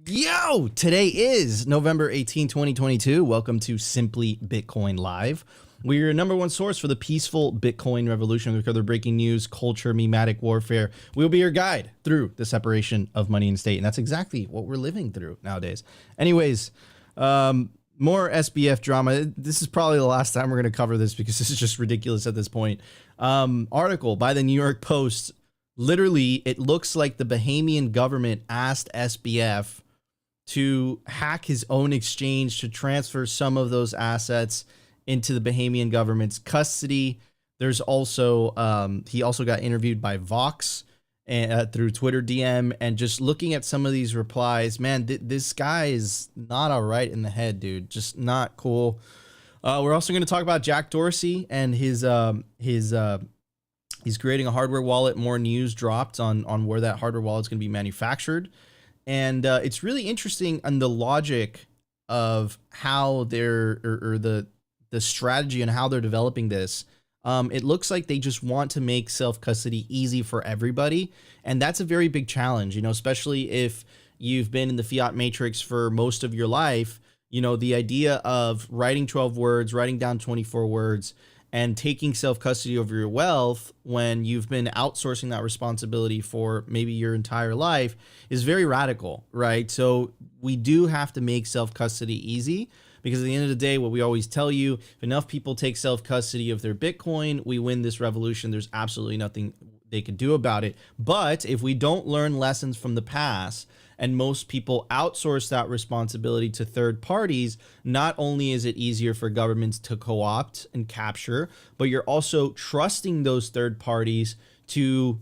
Yo, today is November 18, 2022. Welcome to Simply Bitcoin Live. We're your number one source for the peaceful Bitcoin revolution. We cover breaking news, culture, memetic warfare. We'll be your guide through the separation of money and state. And that's exactly what we're living through nowadays. Anyways, more SBF drama. This is probably the last time we're going to cover this because this is just ridiculous at this point. Article by the New York Post. Literally, it looks like the Bahamian government asked SBF to hack his own exchange to transfer some of those assets into the Bahamian government's custody. There's also, he also got interviewed by Vox and, through Twitter DM, and just looking at some of these replies, man, this guy is not all right in the head, dude. Just not cool. We're also going to talk about Jack Dorsey and he's creating a hardware wallet. More news dropped on where that hardware wallet is going to be manufactured. And it's really interesting on the logic of how they're, or the strategy and how they're developing this. It looks like they just want to make self-custody easy for everybody. And that's a very big challenge, you know, especially if you've been in the fiat matrix for most of your life. You know, the idea of writing 12 words, writing down 24 words, and taking self-custody over your wealth when you've been outsourcing that responsibility for maybe your entire life is very radical, right? So we do have to make self-custody easy, because at the end of the day, what we always tell you, if enough people take self-custody of their Bitcoin, we win this revolution. There's absolutely nothing they can do about it. But if we don't learn lessons from the past, and most people outsource that responsibility to third parties, not only is it easier for governments to co-opt and capture, but you're also trusting those third parties to,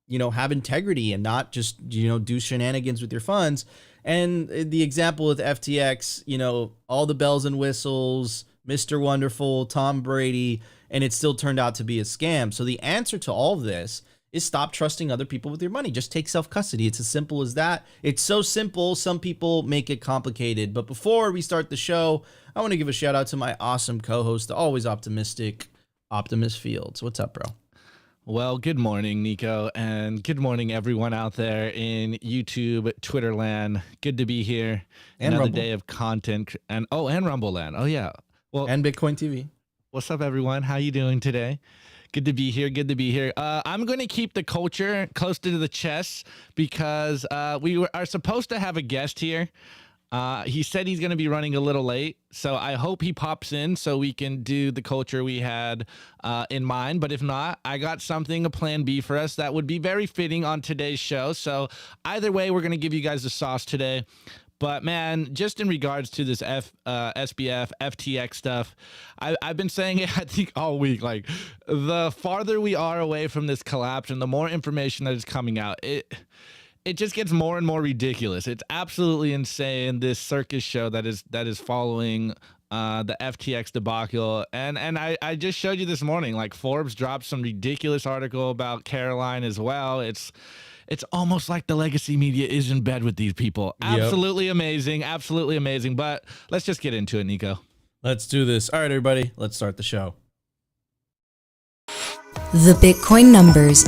you know, have integrity and not just, you know, do shenanigans with your funds. And the example with FTX, you know, all the bells and whistles, Mr. Wonderful, Tom Brady, and it still turned out to be a scam. So the answer to all of this is stop trusting other people with your money. Just take self-custody. It's as simple as that. It's so simple. Some people make it complicated. But before we start the show, I want to give a shout out to my awesome co-host, the always optimistic Optimus Fields. What's up, bro? Well, good morning, Nico, and good morning, everyone out there in YouTube, Twitter land. Good to be here. And another Rumble. day of content, and Rumble land. Oh yeah. Well, And Bitcoin TV. What's up, everyone? How you doing today? Good to be here. Good to be here. I'm going to keep the culture close to the chest because we are supposed to have a guest here. He said he's going to be running a little late, so I hope he pops in so we can do the culture we had in mind. But if not, I got something, a plan B for us that would be very fitting on today's show. So either way, we're going to give you guys the sauce today. But man, just in regards to this SBF, FTX stuff, I've been saying it, I think, all week. Like, the farther we are away from this collapse and the more information that is coming out, it just gets more and more ridiculous. It's absolutely insane, this circus show that is following the FTX debacle. And I just showed you this morning, like, Forbes dropped some ridiculous article about Caroline as well. It's almost like the legacy media is in bed with these people. Yep. Absolutely amazing. Absolutely amazing. But let's just get into it, Nico. Let's do this. All right, everybody, let's start the show. The Bitcoin numbers.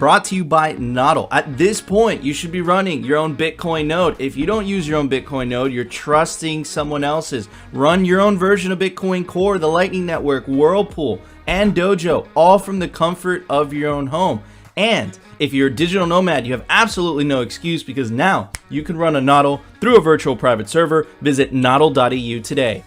Brought to you by NODL. At this point, you should be running your own Bitcoin node. If you don't use your own Bitcoin node, you're trusting someone else's. Run your own version of Bitcoin Core, the Lightning Network, Whirlpool, and Dojo, all from the comfort of your own home. And if you're a digital nomad, you have absolutely no excuse, because now you can run a NODL through a virtual private server. Visit nodl.eu today.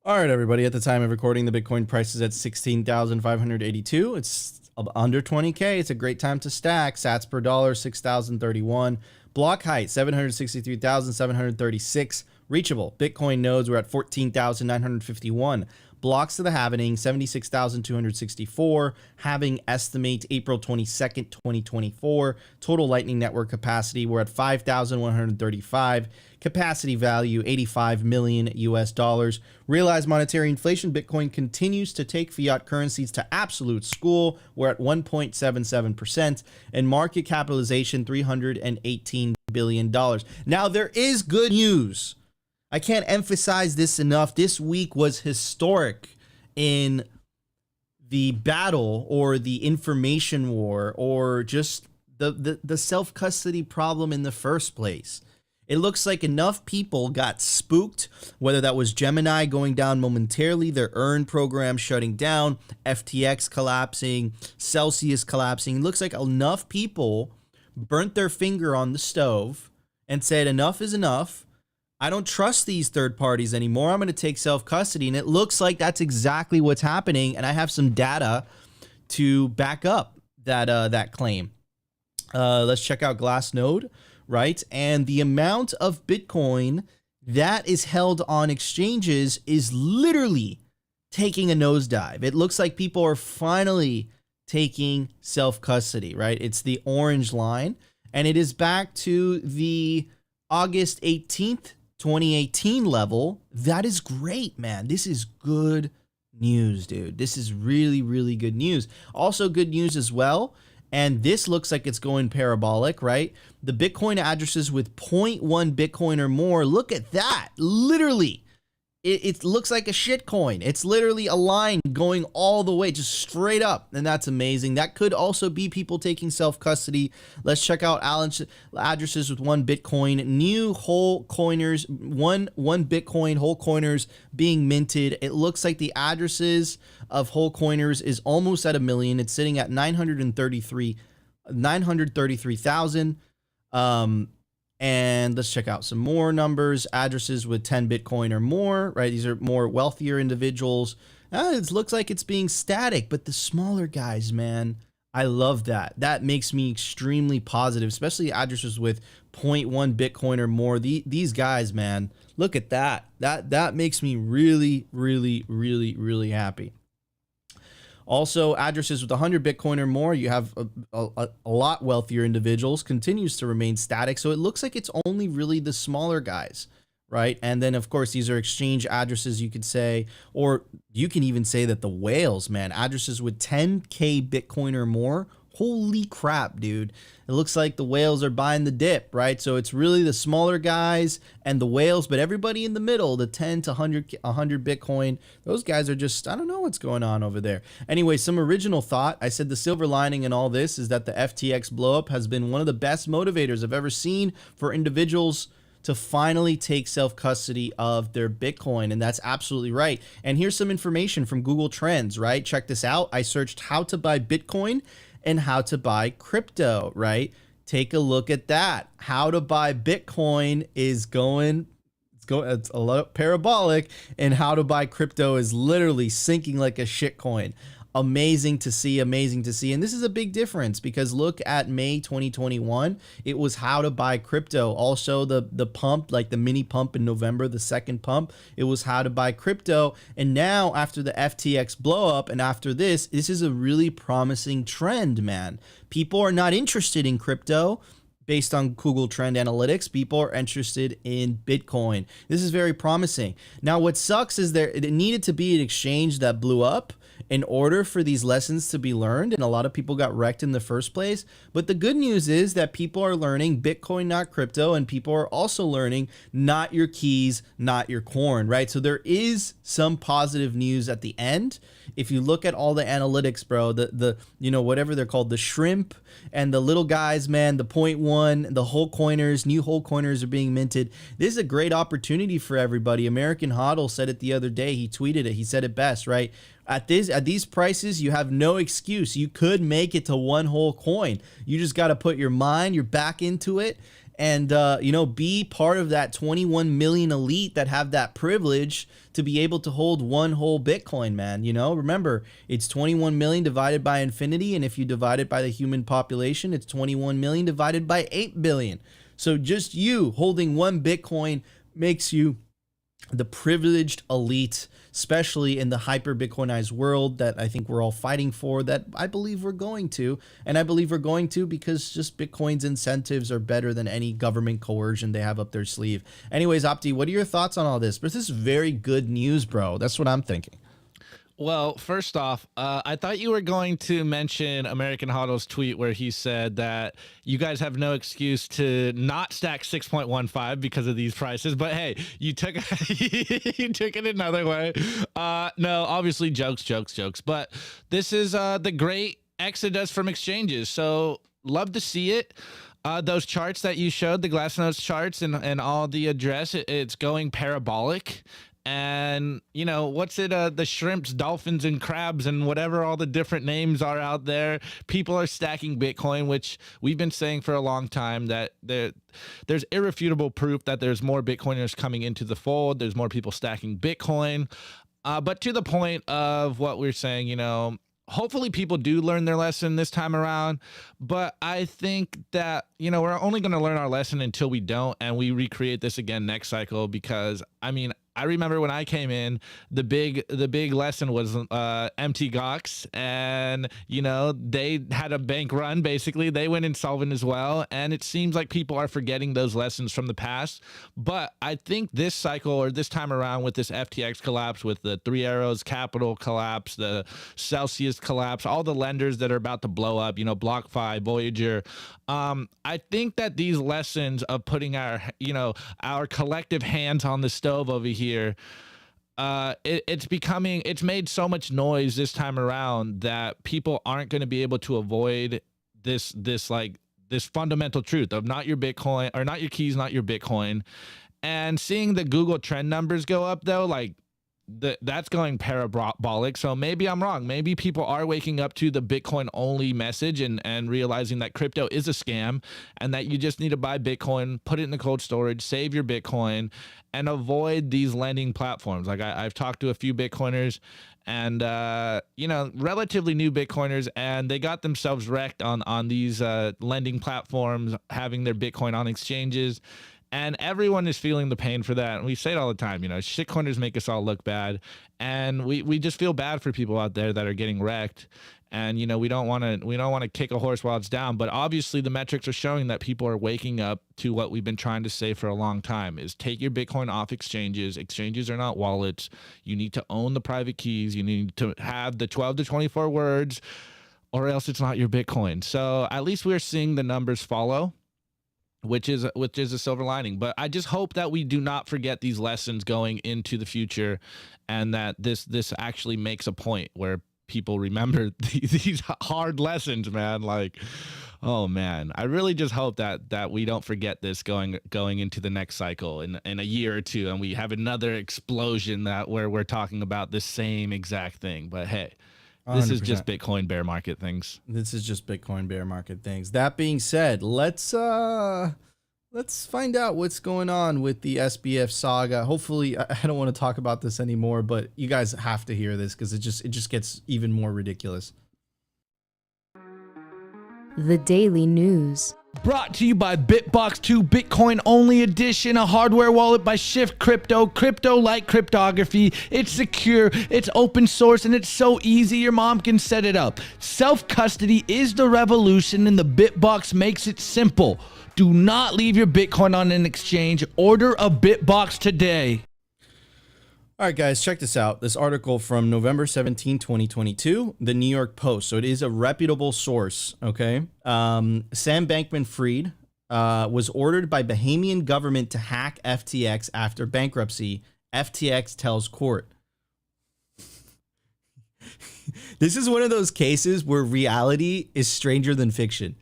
All right, everybody, at the time of recording, the Bitcoin price is at 16,582. It's under 20K. It's a great time to stack. Sats per dollar, 6,031. Block height, 763,736. Reachable Bitcoin nodes were at 14,951. Blocks to the halvening, 76,264. Halving estimate April 22nd, 2024. Total Lightning Network capacity, we're at 5,135. Capacity value, 85 million US dollars. Realized monetary inflation, Bitcoin continues to take fiat currencies to absolute school. We're at 1.77%. And market capitalization, $318 billion. Now, there is good news. I can't emphasize this enough. This week was historic in the battle or the information war or just the self-custody problem in the first place. It looks like enough people got spooked, whether that was Gemini going down momentarily, their earn program shutting down, FTX collapsing, Celsius collapsing. It looks like enough people burnt their finger on the stove and said, enough is enough. I don't trust these third parties anymore. I'm going to take self-custody. And it looks like that's exactly what's happening. And I have some data to back up that claim. Let's check out Glassnode, right? And the amount of Bitcoin that is held on exchanges is literally taking a nosedive. It looks like people are finally taking self-custody, right? It's the orange line, and it is back to the August 18th, 2018 level. That is great, man. This is good news, dude. This is really, really good news. Also good news as well. And this looks like it's going parabolic, right? The Bitcoin addresses with 0.1 Bitcoin or more. Look at that. Literally, it looks like a shit coin. It's literally a line going all the way, just straight up. And that's amazing. That could also be people taking self-custody. Let's check out addresses with 1 Bitcoin. New whole coiners, one Bitcoin whole coiners being minted. It looks like the addresses of whole coiners is almost at 1 million. It's sitting at 933,000. And let's check out some more numbers. Addresses with 10 Bitcoin or more, right? These are more wealthier individuals. It looks like it's being static, but the smaller guys, man, I love that. That makes me extremely positive, especially addresses with 0.1 Bitcoin or more. These guys, man, look at that. That makes me really, really, really, really happy. Also, addresses with 100 Bitcoin or more, you have a lot wealthier individuals, continues to remain static. So it looks like it's only really the smaller guys, right? And then, of course, these are exchange addresses, you could say, or you can even say that the whales, man, addresses with 10K Bitcoin or more. Holy crap, dude. It looks like the whales are buying the dip, right? So it's really the smaller guys and the whales, but everybody in the middle, the 10 to 100 Bitcoin, those guys are just, I don't know what's going on over there. Anyway, some original thought. I said the silver lining in all this is that the FTX blowup has been one of the best motivators I've ever seen for individuals to finally take self-custody of their Bitcoin. And that's absolutely right. And here's some information from Google Trends, right? Check this out. I searched how to buy Bitcoin and how to buy crypto, right? Take a look at that. How to buy Bitcoin is it's a lot parabolic, and how to buy crypto is literally sinking like a shit coin. Amazing to see, amazing to see. And this is a big difference because look at May 2021, it was how to buy crypto. Also the pump, like the mini pump in November, the second pump, it was how to buy crypto. And now after the FTX blow up and after this is a really promising trend, man. People are not interested in crypto. Based on Google Trend Analytics, people are interested in Bitcoin. This is very promising. Now, what sucks is it needed to be an exchange that blew up in order for these lessons to be learned, and a lot of people got wrecked in the first place. But the good news is that people are learning Bitcoin, not crypto, and people are also learning not your keys, not your corn, right? So there is some positive news at the end. If you look at all the analytics, bro, the whatever they're called, the shrimp and the little guys, man, the 0.1, the whole coiners, new whole coiners are being minted. This is a great opportunity for everybody. American Hodl said it the other day. He tweeted it. He said it best, right? At these prices, you have no excuse. You could make it to one whole coin. You just got to put your mind, your back into it, and be part of that 21 million elite that have that privilege to be able to hold one whole Bitcoin, man. Remember, it's 21 million divided by infinity, and if you divide it by the human population, it's 21 million divided by 8 billion. So just you holding one Bitcoin makes you the privileged elite, especially in the hyper Bitcoinized world that I think we're all fighting for, that I believe we're going to. And I believe we're going to because just Bitcoin's incentives are better than any government coercion they have up their sleeve. Anyways, Opti, what are your thoughts on all this? But this is very good news, bro. That's what I'm thinking. Well, first off, I thought you were going to mention American Hodl's tweet where he said that you guys have no excuse to not stack 6.15 because of these prices. But hey, you took you took it another way. No, obviously jokes. But this is the great exodus from exchanges. So love to see it. Those charts that you showed, the Glassnode's charts and all the address, it's going parabolic. And you know, what's it, the shrimps, dolphins, and crabs, and whatever all the different names are out there, people are stacking Bitcoin, which we've been saying for a long time that there's irrefutable proof that there's more Bitcoiners coming into the fold. There's more people stacking Bitcoin. But to the point of what we're saying, you know, hopefully people do learn their lesson this time around. But I think that, you know, we're only going to learn our lesson until we don't, and we recreate this again next cycle. Because I mean, I remember when I came in, the big lesson was MT Gox, and you know, they had a bank run. Basically, they went insolvent as well, and it seems like people are forgetting those lessons from the past. But I think this cycle, or this time around, with this FTX collapse, with the Three Arrows Capital collapse, the Celsius collapse, all the lenders that are about to blow up, you know, BlockFi, Voyager, I think that these lessons of putting our, you know, our collective hands on the stove over here, it's made so much noise this time around that people aren't going to be able to avoid this fundamental truth of not your Bitcoin, or not your keys, not your Bitcoin. And seeing the Google trend numbers go up, though, like, that's going parabolic. So maybe I'm wrong. Maybe people are waking up to the Bitcoin only message and realizing that crypto is a scam, and that you just need to buy Bitcoin, put it in the cold storage, save your Bitcoin, and avoid these lending platforms. Like I've talked to a few Bitcoiners, and you know, relatively new Bitcoiners, and they got themselves wrecked on these lending platforms, having their Bitcoin on exchanges. And everyone is feeling the pain for that. And we say it all the time, you know, shitcoiners make us all look bad. And we just feel bad for people out there that are getting wrecked. And, you know, we don't want to kick a horse while it's down. But obviously the metrics are showing that people are waking up to what we've been trying to say for a long time, is take your Bitcoin off exchanges. Exchanges are not wallets. You need to own the private keys. You need to have the 12 to 24 words, or else it's not your Bitcoin. So at least we're seeing the numbers follow, which is a silver lining. But I just hope that we do not forget these lessons going into the future, and that this actually makes a point where people remember these hard lessons, man. Like, oh man, I really just hope that we don't forget this going into the next cycle in a year or two, and we have another explosion where we're talking about the same exact thing. But hey, 100%. This is just Bitcoin bear market things. This is just Bitcoin bear market things. That being said, let's find out what's going on with the SBF saga. Hopefully, I don't want to talk about this anymore, but you guys have to hear this because it just gets even more ridiculous. The Daily News. Brought to you by Bitbox 2 Bitcoin Only Edition, a hardware wallet by Shift Crypto. Crypto like cryptography. It's secure, it's open source, and it's so easy your mom can set it up. Self-custody is the revolution, and the Bitbox makes it simple. Do not leave your Bitcoin on an exchange. Order a Bitbox today. All right, guys, check this out. This article from November 17, 2022, the New York Post. So it is a reputable source, okay? Sam Bankman-Fried was ordered by Bahamian government to hack FTX after bankruptcy. FTX tells court. This is one of those cases where reality is stranger than fiction.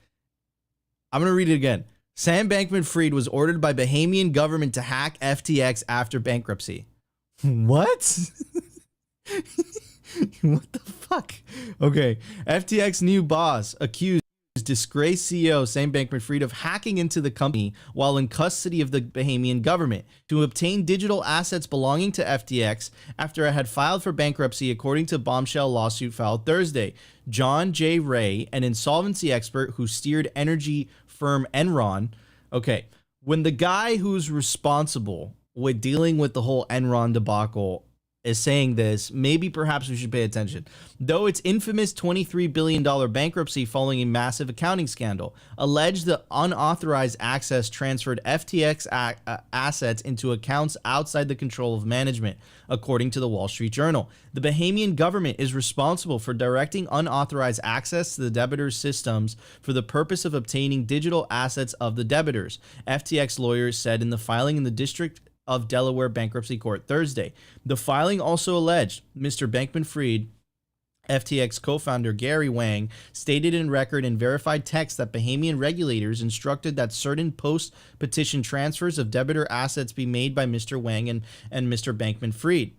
I'm going to read it again. Sam Bankman-Fried was ordered by Bahamian government to hack FTX after bankruptcy. What? What the fuck? Okay. FTX new boss accused disgraced CEO Sam Bankman-Fried of hacking into the company while in custody of the Bahamian government to obtain digital assets belonging to FTX after it had filed for bankruptcy, according to bombshell lawsuit filed Thursday. John J. Ray, an insolvency expert who steered energy firm Enron. Okay. When the guy who's responsible with dealing with the whole Enron debacle is saying this, maybe perhaps we should pay attention. Though its infamous $23 billion bankruptcy following a massive accounting scandal alleged the unauthorized access transferred FTX assets into accounts outside the control of management, according to the Wall Street Journal. The Bahamian government is responsible for directing unauthorized access to the debtors' systems for the purpose of obtaining digital assets of the debtors, FTX lawyers said in the filing in the District of Delaware Bankruptcy Court Thursday. The filing also alleged Mr. Bankman-Fried FTX co-founder Gary Wang stated in record and verified text that Bahamian regulators instructed that certain post-petition transfers of debtor assets be made by Mr. Wang and Mr. Bankman-Fried,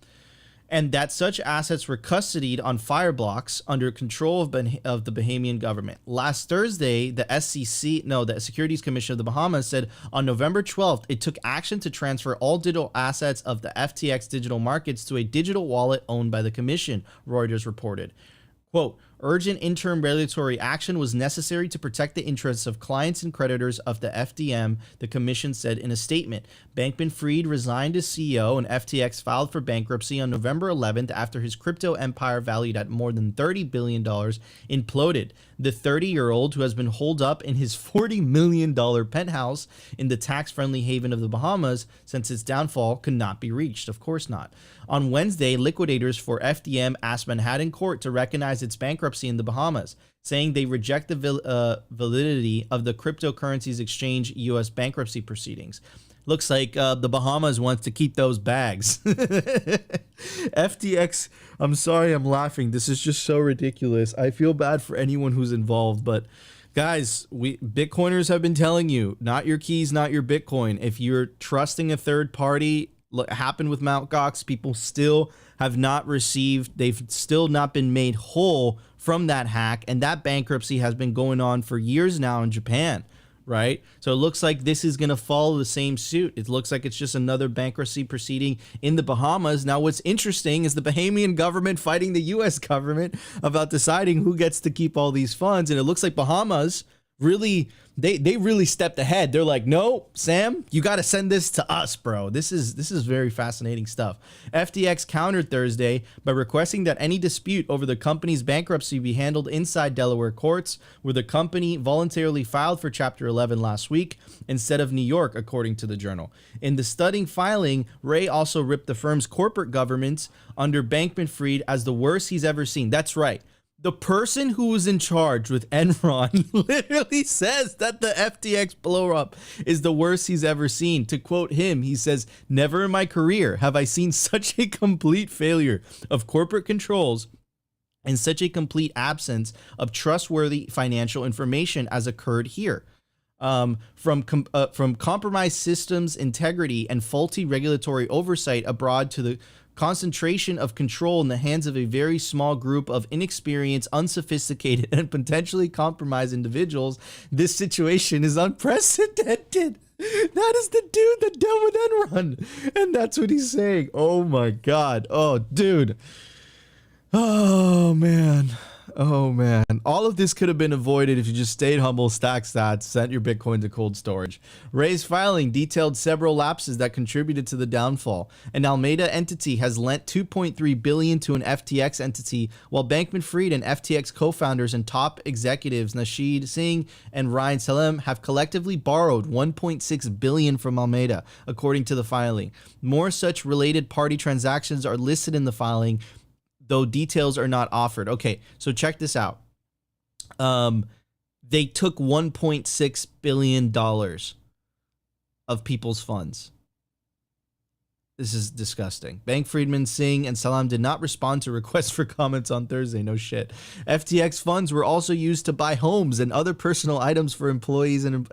and that such assets were custodied on Fireblocks under control of the Bahamian government. Last Thursday, the Securities Commission of the Bahamas said on November 12th, it took action to transfer all digital assets of the FTX digital markets to a digital wallet owned by the commission, Reuters reported. Quote, urgent interim regulatory action was necessary to protect the interests of clients and creditors of the FDM, the commission said in a statement. Bankman-Fried resigned as CEO and FTX filed for bankruptcy on November 11th after his crypto empire valued at more than $30 billion imploded. The 30-year-old, who has been holed up in his $40 million penthouse in the tax-friendly haven of the Bahamas since its downfall, could not be reached. Of course not. On Wednesday, liquidators for FDM asked Manhattan Court to recognize its bankruptcy in the Bahamas, saying they reject the validity of the cryptocurrencies exchange U.S. bankruptcy proceedings. Looks like the Bahamas wants to keep those bags. FTX, I'm sorry I'm laughing. This is just so ridiculous. I feel bad for anyone who's involved, but guys, Bitcoiners have been telling you, not your keys, not your Bitcoin. If you're trusting a third party, what happened with Mt. Gox, people still have not received, they've still not been made whole from that hack, and that bankruptcy has been going on for years now in Japan, right? So it looks like this is going to follow the same suit. It looks like it's just another bankruptcy proceeding in the Bahamas. Now, what's interesting is the Bahamian government fighting the U.S. government about deciding who gets to keep all these funds, and it looks like Bahamas really, they really stepped ahead. They're like, no, Sam, you got to send this to us, bro. This is very fascinating stuff. FTX countered Thursday by requesting that any dispute over the company's bankruptcy be handled inside Delaware courts, where the company voluntarily filed for Chapter 11 last week instead of New York, according to the Journal. In the stunning filing, Ray also ripped the firm's corporate governance under Bankman-Fried as the worst he's ever seen. That's right. The person who was in charge with Enron literally says that the FTX blow-up is the worst he's ever seen. To quote him, he says, "Never in my career have I seen such a complete failure of corporate controls and such a complete absence of trustworthy financial information as occurred here. From compromised systems integrity and faulty regulatory oversight abroad to the concentration of control in the hands of a very small group of inexperienced, unsophisticated, and potentially compromised individuals, this situation is unprecedented." That is the dude that dealt with Enron. And that's what he's saying. Oh my God. Oh, dude. Oh, man. Oh, man. All of this could have been avoided if you just stayed humble, stacked sats, sent your Bitcoin to cold storage. Ray's filing detailed several lapses that contributed to the downfall. An Alameda entity has lent $2.3 billion to an FTX entity, while Bankman-Fried and FTX co-founders and top executives Nasheed Singh and Ryan Salem have collectively borrowed $1.6 billion from Alameda, according to the filing. More such related party transactions are listed in the filing, though details are not offered. Okay, so check this out. They took $1.6 billion of people's funds. This is disgusting. Bankman-Fried, Singh, and Salam did not respond to requests for comments on Thursday. No shit. FTX funds were also used to buy homes and other personal items for employees and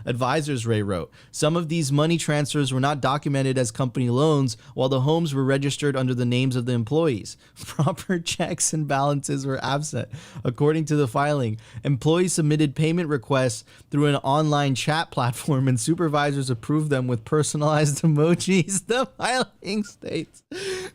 advisors, Ray wrote. Some of these money transfers were not documented as company loans, while the homes were registered under the names of the employees. Proper checks and balances were absent, according to the filing. Employees submitted payment requests through an online chat platform, and supervisors approved them with personalized emojis. The filing states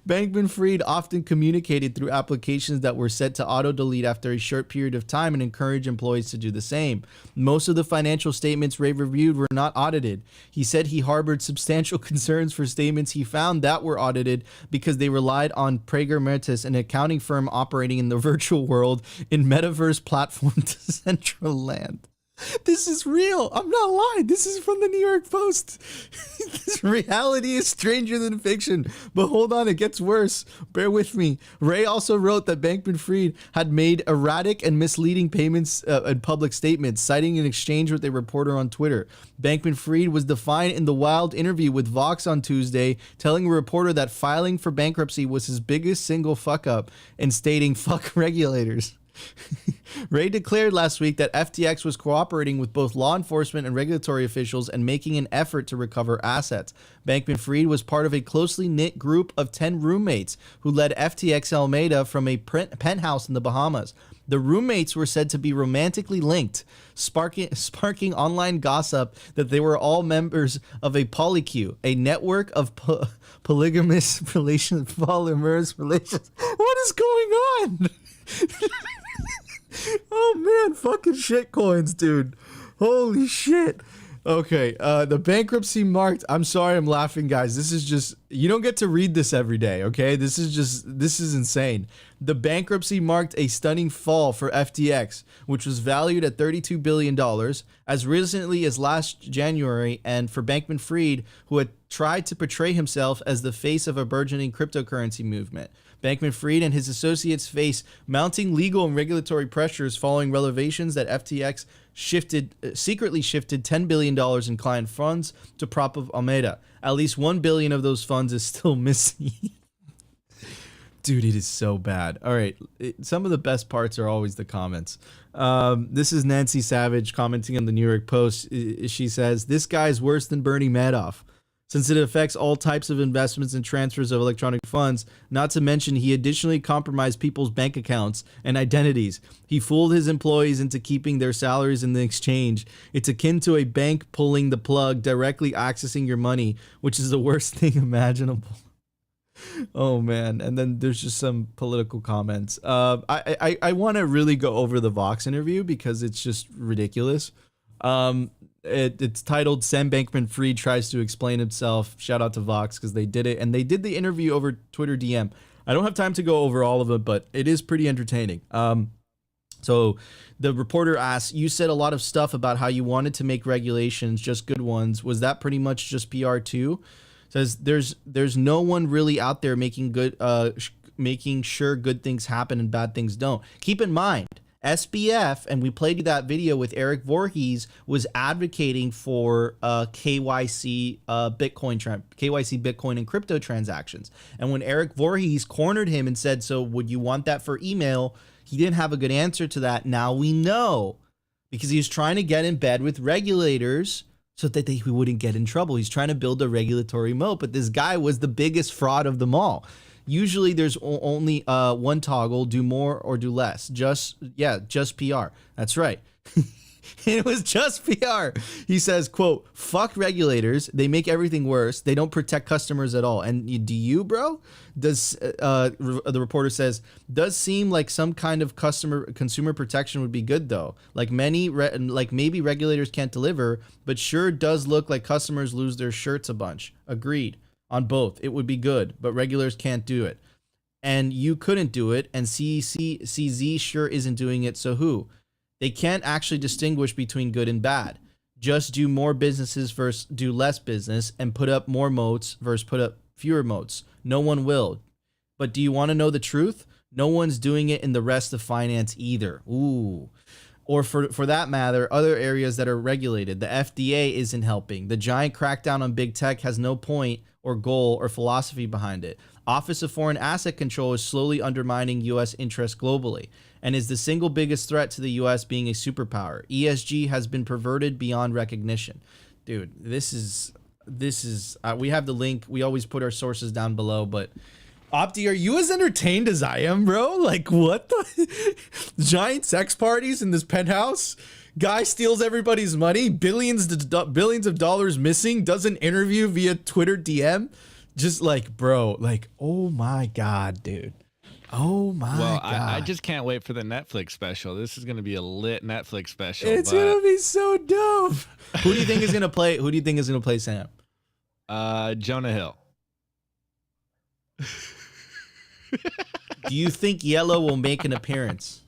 Bankman-Fried often communicated through applications that were set to auto-delete after a short period of time and encouraged employees to do the same. Most of the financial statements Ray reviewed were not audited. He said he harbored substantial concerns for statements he found that were audited because they relied on Prager Metis, an accounting firm operating in the virtual world in metaverse platform Decentraland. This is real. I'm not lying. This is from the New York Post. This reality is stranger than fiction. But hold on, it gets worse. Bear with me. Ray also wrote that Bankman-Fried had made erratic and misleading payments and public statements, citing an exchange with a reporter on Twitter. Bankman-Fried was defiant in the wild interview with Vox on Tuesday, telling a reporter that filing for bankruptcy was his biggest single fuck-up and stating, "Fuck regulators." Ray declared last week that FTX was cooperating with both law enforcement and regulatory officials and making an effort to recover assets. Bankman-Fried was part of a closely knit group of 10 roommates who led FTX Alameda from a penthouse in the Bahamas. The roommates were said to be romantically linked, sparking online gossip that they were all members of a polycule, a network of polygamous relations. What is going on? Oh man, fucking shit coins, dude. Holy shit. Okay, the bankruptcy marked. I'm sorry I'm laughing, guys. This is just, you don't get to read this every day, okay? This is insane. The bankruptcy marked a stunning fall for FTX, which was valued at $32 billion as recently as last January, and for Bankman-Fried, who had tried to portray himself as the face of a burgeoning cryptocurrency movement. Bankman-Fried and his associates face mounting legal and regulatory pressures following revelations that FTX secretly shifted $10 billion in client funds to prop up Alameda. At least $1 billion of those funds is still missing. Dude, it is so bad. All right, some of the best parts are always the comments. This is Nancy Savage commenting on the New York Post. She says, "This guy's worse than Bernie Madoff, since it affects all types of investments and transfers of electronic funds, not to mention he additionally compromised people's bank accounts and identities. He fooled his employees into keeping their salaries in the exchange. It's akin to a bank pulling the plug, directly accessing your money, which is the worst thing imaginable." Oh man, and then there's just some political comments. I want to really go over the Vox interview because it's just ridiculous. It's titled "Sam Bankman-Fried Tries to Explain Himself." Shout out to Vox because they did it, and they did the interview over Twitter DM. I don't have time to go over all of it, but it is pretty entertaining. So the reporter asks, "You said a lot of stuff about how you wanted to make regulations, just good ones. Was that pretty much just PR too?" Says there's no one really out there making sure good things happen and bad things don't. Keep in mind, SBF, and we played that video with Eric Voorhees, was advocating for KYC Bitcoin and crypto transactions. And when Eric Voorhees cornered him and said, "So would you want that for email?" he didn't have a good answer to that. Now we know, because he was trying to get in bed with regulators so that he wouldn't get in trouble. He's trying to build a regulatory moat, but this guy was the biggest fraud of them all. Usually there's only one toggle: do more or do less. Just PR. That's right. It was just PR. He says, quote, "Fuck regulators. They make everything worse. They don't protect customers at all. And do you, bro?" The reporter says, "Does seem like some kind of consumer protection would be good though. Like maybe regulators can't deliver, but sure does look like customers lose their shirts a bunch. Agreed on both. It would be good, but regulators can't do it. And you couldn't do it, and CZ sure isn't doing it, so who? They can't actually distinguish between good and bad. Just do more businesses versus do less business, and put up more moats versus put up fewer moats. No one will. But do you want to know the truth? No one's doing it in the rest of finance either." Ooh. Or for that matter, other areas that are regulated. The FDA isn't helping. The giant crackdown on big tech has no point or goal or philosophy behind it. Office of Foreign Asset Control is slowly undermining U.S. interests globally and is the single biggest threat to the U.S. being a superpower. ESG has been perverted beyond recognition. Dude, this is we have the link. We always put our sources down below, but Opti, are you as entertained as I am, bro? Like, what the giant sex parties in this penthouse? Guy steals everybody's money, billions of dollars missing, does an interview via Twitter DM. Just like, bro, like, oh my God, dude. Oh my God. I just can't wait for the Netflix special. This is going to be a lit Netflix special. It's going to be so dope. Who do you think is going to play? Who do you think is going to play Sam? Jonah Hill. Do you think Yellow will make an appearance?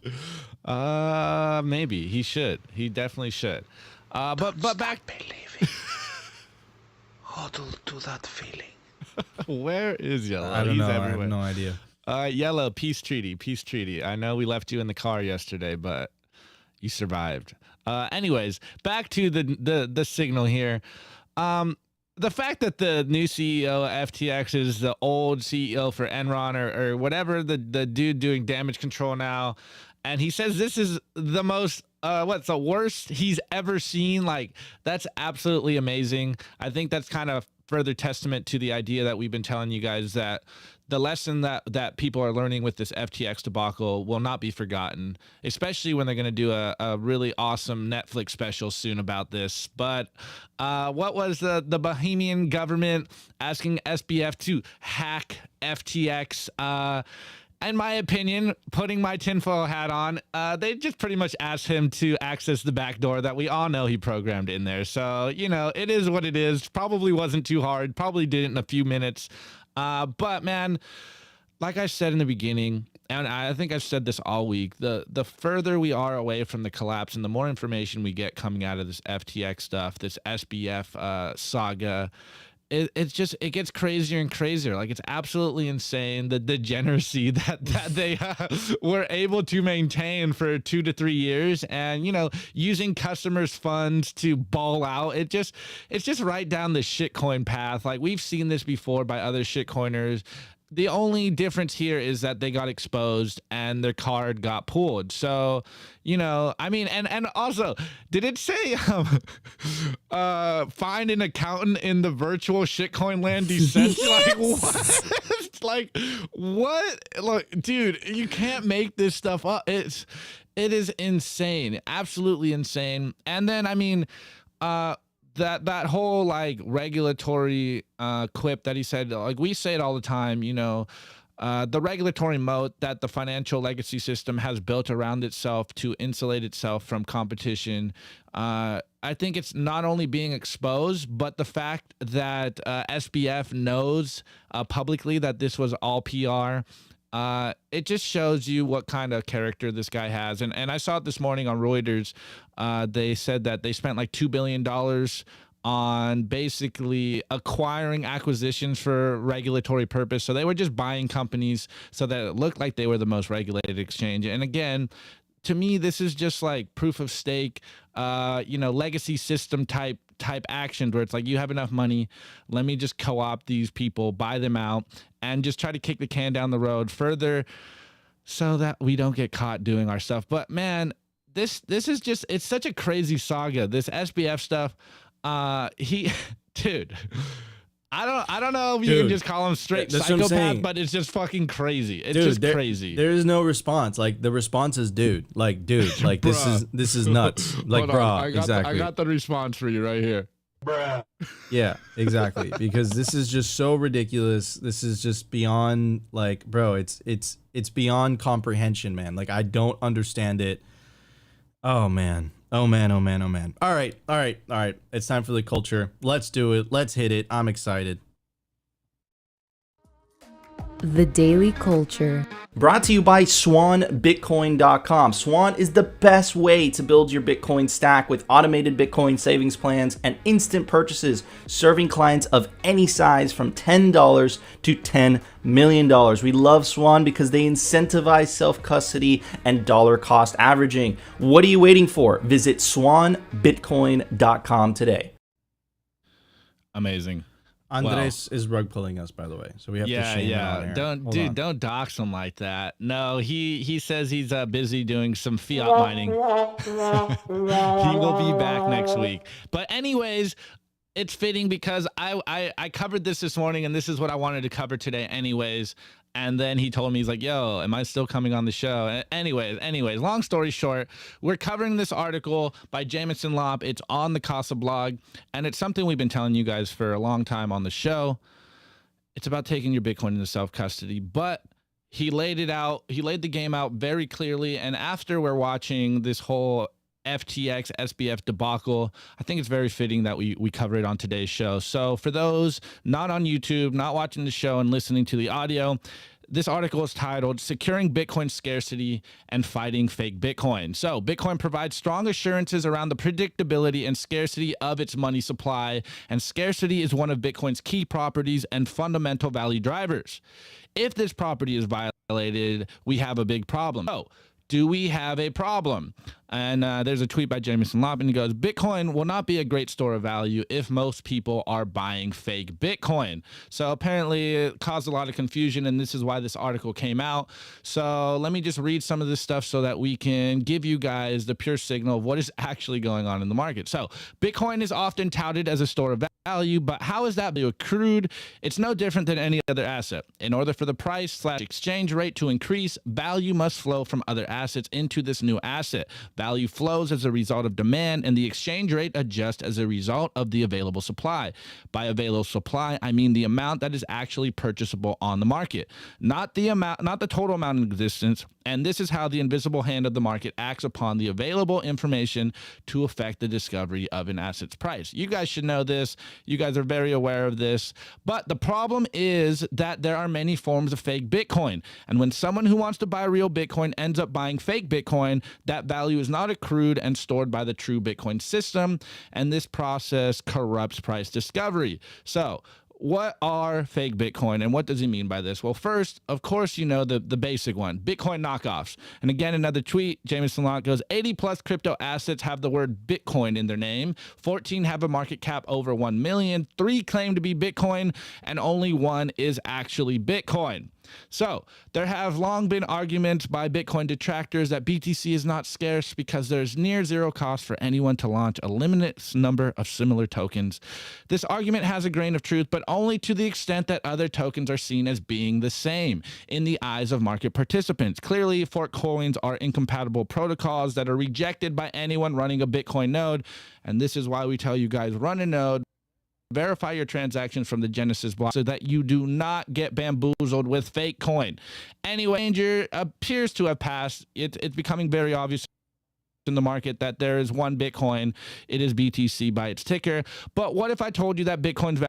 Maybe he should. He definitely should. But back. Believing. Huddle to that feeling. Where is Yellow? I don't He's know. everywhere. I have no idea. Yellow, peace treaty. I know we left you in the car yesterday, but you survived. Anyways, back to the signal here. The fact that the new CEO of FTX is the old CEO for Enron or whatever, the dude doing damage control now, and he says this is the most what's the worst he's ever seen. Like, that's absolutely amazing. I think that's kind of further testament to the idea that we've been telling you guys, that the lesson that people are learning with this FTX debacle will not be forgotten, especially when they're going to do a really awesome Netflix special soon about this. But what was the Bahamian government asking SBF to hack FTX? In my opinion, putting my tinfoil hat on, they just pretty much asked him to access the back door that we all know he programmed in there. So, it is what it is. Probably wasn't too hard. Probably did it in a few minutes. But man, like I said in the beginning, and I think I've said this all week, the further we are away from the collapse and the more information we get coming out of this FTX stuff, this SBF saga, it gets crazier and crazier. Like, it's absolutely insane, the degeneracy that they were able to maintain for 2 to 3 years, and using customers' funds to ball out. It's just right down the shitcoin path. Like, we've seen this before by other shitcoiners. The only difference here is that they got exposed and their card got pulled. So, and also, did it say find an accountant in the virtual shitcoin land decentralized? Like, what? Like, what? Look, dude, you can't make this stuff up. It is insane, absolutely insane. And then, that whole like regulatory quip that he said, like, we say it all the time, the regulatory moat that the financial legacy system has built around itself to insulate itself from competition. I think it's not only being exposed, but the fact that SBF knows publicly that this was all PR. It just shows you what kind of character this guy has. And I saw it this morning on Reuters. They said that they spent like $2 billion on basically acquiring acquisitions for regulatory purpose. So they were just buying companies so that it looked like they were the most regulated exchange. And again, to me, this is just like proof of stake, legacy system type action, where it's like, you have enough money, let me just co-opt these people, buy them out, and just try to kick the can down the road further so that we don't get caught doing our stuff. But man, this is just, it's such a crazy saga, this SBF stuff. Dude, I don't know if you can just call him straight psychopath, but it's just fucking crazy. It's just crazy. There is no response. Like, the response is dude, like this is nuts. Like, bruh, exactly. I got the response for you right here. Bruh. Yeah, exactly. Because this is just so ridiculous. This is just beyond, like, bro, it's beyond comprehension, man. Like, I don't understand it. Oh man. All right. It's time for the culture. Let's do it. Let's hit it. I'm excited. The Daily Culture. Brought to you by SwanBitcoin.com. Swan is the best way to build your Bitcoin stack with automated Bitcoin savings plans and instant purchases, serving clients of any size from $10 to $10 million. We love Swan because they incentivize self-custody and dollar cost averaging. What are you waiting for? Visit SwanBitcoin.com today. Amazing. Andres is rug pulling us, by the way, so we have to shame him on air. Don't dox him like that. No, he says he's busy doing some fiat mining. He will be back next week. But anyways, it's fitting because I covered this morning, and this is what I wanted to cover today anyways. And then he told me, he's like, yo, am I still coming on the show? Anyways, long story short, we're covering this article by Jameson Lopp. It's on the Casa blog, and it's something we've been telling you guys for a long time on the show. It's about taking your Bitcoin into self-custody, but he laid the game out very clearly. And after we're watching this whole FTX SBF debacle, I think it's very fitting that we cover it on today's show. So for those not on YouTube, not watching the show and listening to the audio, This article is titled Securing Bitcoin Scarcity and Fighting Fake Bitcoin. So Bitcoin provides strong assurances around the predictability and scarcity of its money supply, and scarcity is one of Bitcoin's key properties and fundamental value drivers. If this property is violated, we have a big problem. So, do we have a problem? And there's a tweet by Jameson Loppin. He goes, Bitcoin will not be a great store of value if most people are buying fake Bitcoin. So apparently it caused a lot of confusion, and this is why this article came out. So let me just read some of this stuff so that we can give you guys the pure signal of what is actually going on in the market. So Bitcoin is often touted as a store of value, but how is that value accrued? It's no different than any other asset. In order for the price/exchange rate to increase, value must flow from other assets into this new asset. Value flows as a result of demand, and the exchange rate adjusts as a result of the available supply. By available supply, I mean the amount that is actually purchasable on the market, not the total amount in existence. And this is how the invisible hand of the market acts upon the available information to affect the discovery of an asset's price. You guys should know this. You guys are very aware of this. But the problem is that there are many forms of fake Bitcoin. And when someone who wants to buy real Bitcoin ends up buying fake Bitcoin, that value is not accrued and stored by the true Bitcoin system. And this process corrupts price discovery. So, what are fake Bitcoin, and what does he mean by this? Well, first, of course, you know the basic one, Bitcoin knockoffs. And again, another tweet, Jameson Locke goes, 80 plus crypto assets have the word Bitcoin in their name. 14 have a market cap over 1 million. 3 claim to be Bitcoin, and only 1 is actually Bitcoin. So there have long been arguments by Bitcoin detractors that BTC is not scarce because there's near zero cost for anyone to launch a limited number of similar tokens. This argument has a grain of truth, but only to the extent that other tokens are seen as being the same in the eyes of market participants. Clearly, fork coins are incompatible protocols that are rejected by anyone running a Bitcoin node, and this is why we tell you guys, run a node, verify your transactions from the Genesis block so that you do not get bamboozled with fake coin. Anyway, danger appears to have passed. It's becoming very obvious in the market that there is one Bitcoin. It is BTC by its ticker. But what if I told you that Bitcoin's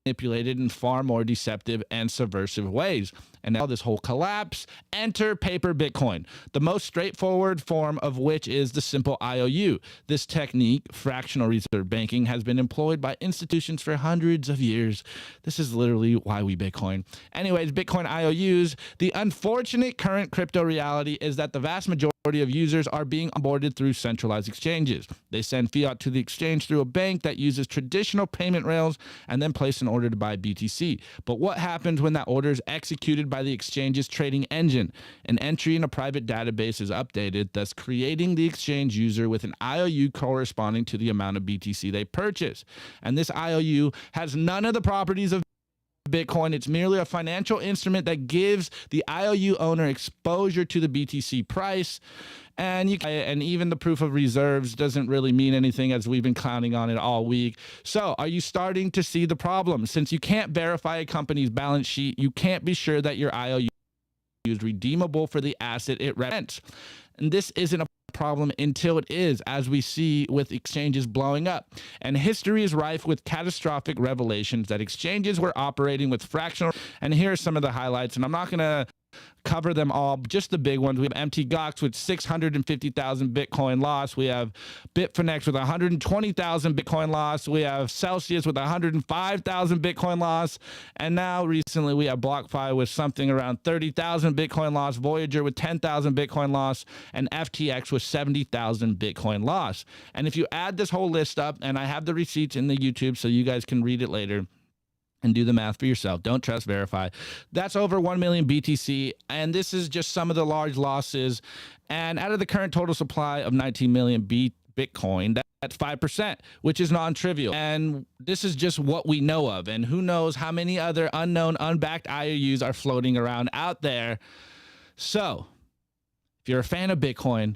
manipulated in far more deceptive and subversive ways? And now this whole collapse, enter paper Bitcoin, the most straightforward form of which is the simple IOU. This technique, fractional reserve banking, has been employed by institutions for hundreds of years. This is literally why we Bitcoin. Anyways, Bitcoin IOUs, the unfortunate current crypto reality is that the vast majority of users are being onboarded through centralized exchanges. They send fiat to the exchange through a bank that uses traditional payment rails and then place an order to buy BTC. But what happens when that order is executed by the exchange's trading engine? An entry in a private database is updated, thus creating the exchange user with an IOU corresponding to the amount of BTC they purchase. And this IOU has none of the properties of Bitcoin. It's merely a financial instrument that gives the IOU owner exposure to the BTC price. And even the proof of reserves doesn't really mean anything, as we've been clowning on it all week. So are you starting to see the problem? Since you can't verify a company's balance sheet, you can't be sure that your IOU is redeemable for the asset it represents. And this isn't a problem until it is, as we see with exchanges blowing up. And history is rife with catastrophic revelations that exchanges were operating with fractional. And here are some of the highlights, and I'm not going to cover them all, just the big ones. We have MT Gox with 650,000 Bitcoin loss. We have Bitfinex with 120,000 Bitcoin loss. We have Celsius with 105,000 Bitcoin loss. And now recently we have BlockFi with something around 30,000 Bitcoin loss, Voyager with 10,000 Bitcoin loss, and FTX with 70,000 Bitcoin loss. And if you add this whole list up, and I have the receipts in the YouTube so you guys can read it later and do the math for yourself. Don't trust, verify. That's over 1 million BTC. And this is just some of the large losses. And out of the current total supply of 19 million Bitcoin, that's 5%, which is non-trivial. And this is just what we know of. And who knows how many other unknown, unbacked IOUs are floating around out there. So if you're a fan of Bitcoin,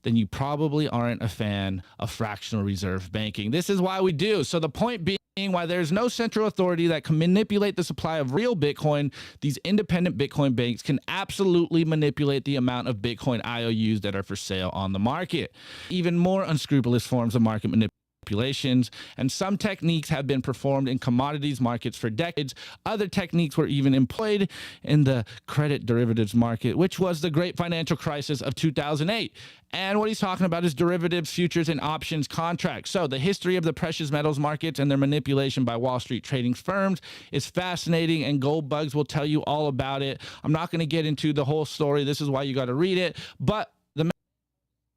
then you probably aren't a fan of fractional reserve banking. This is why we do. So the point being, why there's no central authority that can manipulate the supply of real Bitcoin, these independent Bitcoin banks can absolutely manipulate the amount of Bitcoin IOUs that are for sale on the market. Even more unscrupulous forms of market manipulation manipulations, and some techniques have been performed in commodities markets for decades. Other techniques were even employed in the credit derivatives market, which was the great financial crisis of 2008. And what he's talking about is derivatives, futures, and options contracts. So the history of the precious metals markets and their manipulation by Wall Street trading firms is fascinating, and Gold Bugs will tell you all about it. I'm not going to get into the whole story. This is why you got to read it. But the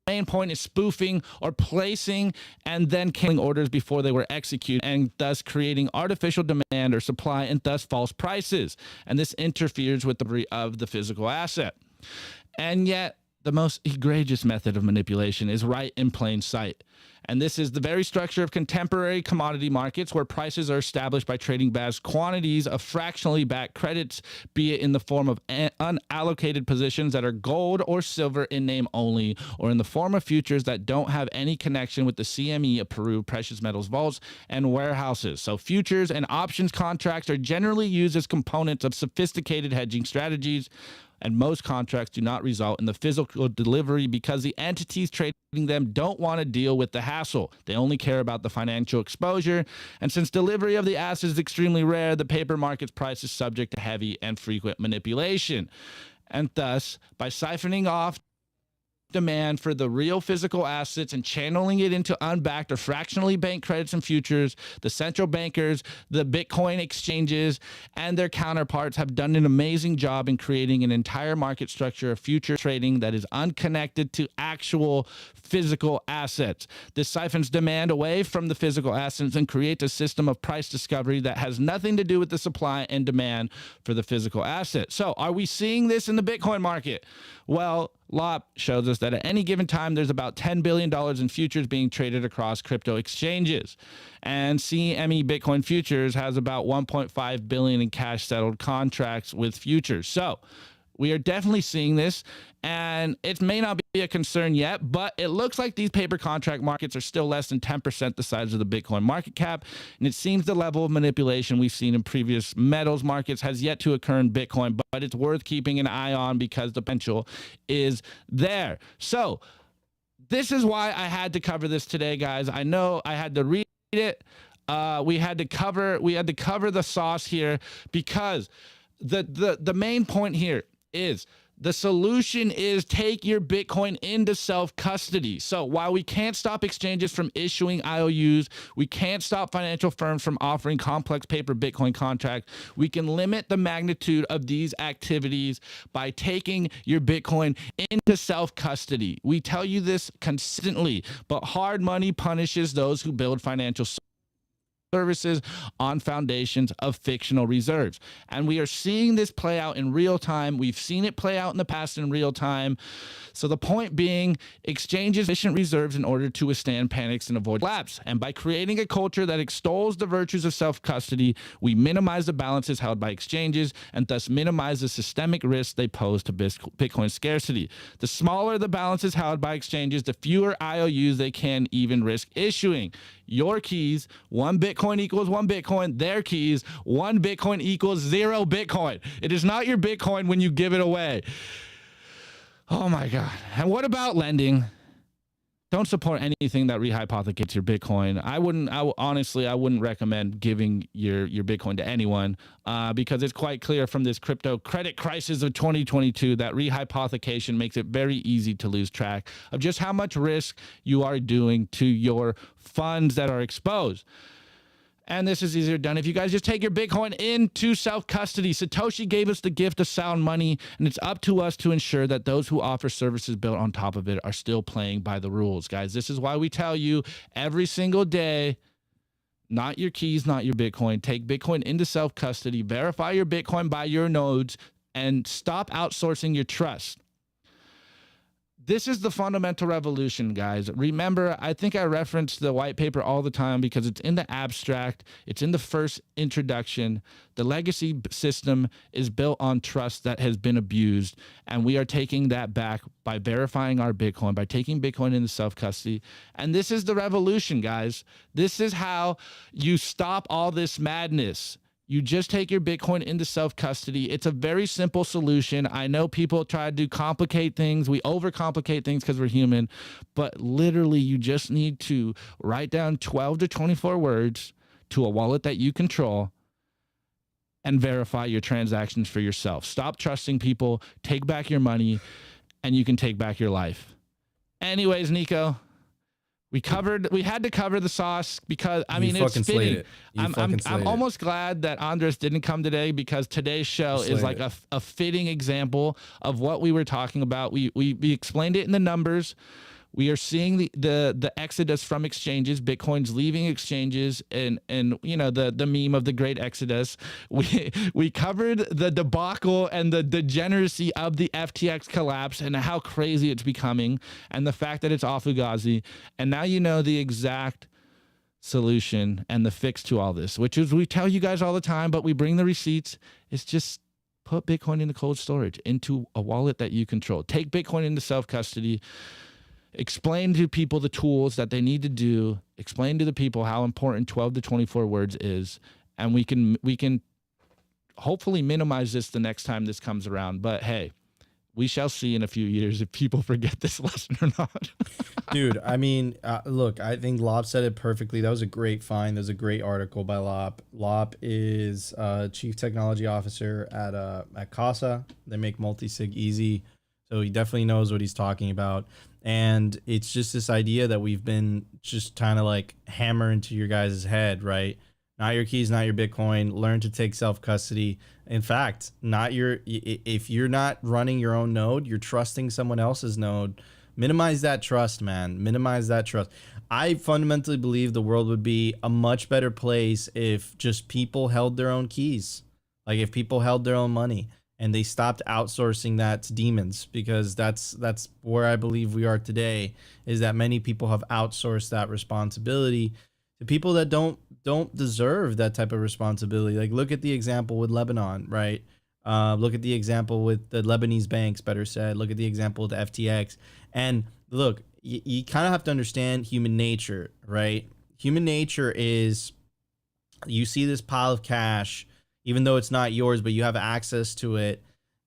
main point is spoofing or placing and then canceling orders before they were executed, and thus creating artificial demand or supply and thus false prices. And this interferes with the delivery of the physical asset. And yet, the most egregious method of manipulation is right in plain sight. And this is the very structure of contemporary commodity markets, where prices are established by trading vast quantities of fractionally backed credits, be it in the form of unallocated positions that are gold or silver in name only, or in the form of futures that don't have any connection with the CME approved precious metals vaults and warehouses. So futures and options contracts are generally used as components of sophisticated hedging strategies, and most contracts do not result in the physical delivery because the entities trading them don't want to deal with the hassle. They only care about the financial exposure. And since delivery of the asset is extremely rare, the paper market's price is subject to heavy and frequent manipulation. And thus, by siphoning off demand for the real physical assets and channeling it into unbacked or fractionally banked credits and futures, the central bankers, the Bitcoin exchanges, and their counterparts have done an amazing job in creating an entire market structure of future trading that is unconnected to actual physical assets. This siphons demand away from the physical assets and creates a system of price discovery that has nothing to do with the supply and demand for the physical asset. So are we seeing this in the Bitcoin market? Well, LOP shows us that at any given time, there's about $10 billion in futures being traded across crypto exchanges. And CME Bitcoin futures has about 1.5 billion in cash settled contracts with futures. So we are definitely seeing this, and it may not be a concern yet, but it looks like these paper contract markets are still less than 10% the size of the Bitcoin market cap, and it seems the level of manipulation we've seen in previous metals markets has yet to occur in Bitcoin, but it's worth keeping an eye on because the potential is there. So this is why I had to cover this today, guys. I know I had to read it. We had to cover the sauce here because the main point here is the solution is take your Bitcoin into self-custody. So while we can't stop exchanges from issuing IOUs, we can't stop financial firms from offering complex paper Bitcoin contracts, we can limit the magnitude of these activities by taking your Bitcoin into self-custody. We tell you this consistently, but hard money punishes those who build financial services on foundations of fictional reserves. And we are seeing this play out in real time. We've seen it play out in the past in real time. So the point being, exchanges efficient reserves in order to withstand panics and avoid collapse. And by creating a culture that extols the virtues of self-custody, we minimize the balances held by exchanges and thus minimize the systemic risks they pose to Bitcoin scarcity. The smaller the balances held by exchanges, the fewer IOUs they can even risk issuing. Your keys, one Bitcoin equals one Bitcoin. Their keys, one Bitcoin equals 0 Bitcoin. It is not your Bitcoin when you give it away. Oh my God. And what about lending? Don't support anything that rehypothecates your Bitcoin. Honestly, I wouldn't recommend giving your Bitcoin to anyone because it's quite clear from this crypto credit crisis of 2022 that rehypothecation makes it very easy to lose track of just how much risk you are doing to your funds that are exposed. And this is easier done if you guys just take your Bitcoin into self-custody. Satoshi gave us the gift of sound money, and it's up to us to ensure that those who offer services built on top of it are still playing by the rules. Guys, this is why we tell you every single day, not your keys, not your Bitcoin. Take Bitcoin into self-custody, verify your Bitcoin by your nodes, and stop outsourcing your trust. This is the fundamental revolution, guys. Remember, I think I reference the white paper all the time because it's in the abstract. It's in the first introduction. The legacy system is built on trust that has been abused, and we are taking that back by verifying our Bitcoin, by taking Bitcoin into self-custody. And this is the revolution, guys. This is how you stop all this madness. You just take your Bitcoin into self-custody. It's a very simple solution. I know people try to complicate things. We overcomplicate things because we're human, but literally you just need to write down 12 to 24 words to a wallet that you control and verify your transactions for yourself. Stop trusting people, take back your money, and you can take back your life. Anyways, Nico, we had to cover the sauce because it's fitting. I'm almost glad that Andres didn't come today, because today's show is like a fitting example of what we were talking about. We explained it in the numbers. We are seeing the exodus from exchanges, Bitcoin's leaving exchanges, and the meme of the great exodus. We covered the debacle and the degeneracy of the FTX collapse and how crazy it's becoming, and the fact that it's all Fugazi. And now you know the exact solution and the fix to all this, which is, we tell you guys all the time, but we bring the receipts. It's just put Bitcoin into cold storage, into a wallet that you control. Take Bitcoin into self-custody. Explain to people the tools that they need to do. Explain to the people how important 12 to 24 words is. And we can hopefully minimize this the next time this comes around. But hey, we shall see in a few years if people forget this lesson or not. Dude, I mean, look, I think Lop said it perfectly. That was a great find. There's a great article by Lop. Lop is Chief Technology Officer at Casa. They make multi-sig easy. So he definitely knows what he's talking about. And it's just this idea that we've been just kind of like hammer into your guys' head, right? Not your keys, not your Bitcoin. Learn to take self-custody. In fact, if you're not running your own node, you're trusting someone else's node. Minimize that trust, man. Minimize that trust. I fundamentally believe the world would be a much better place if just people held their own keys. Like if people held their own money. And they stopped outsourcing that to demons, because that's where I believe we are today, is that many people have outsourced that responsibility to people that don't deserve that type of responsibility. Like look at the example with Lebanon, right? Look at the example with the Lebanese banks, better said. Look at the example with the FTX. And look, you kind of have to understand human nature, right? Human nature is, you see this pile of cash, even though it's not yours, but you have access to it,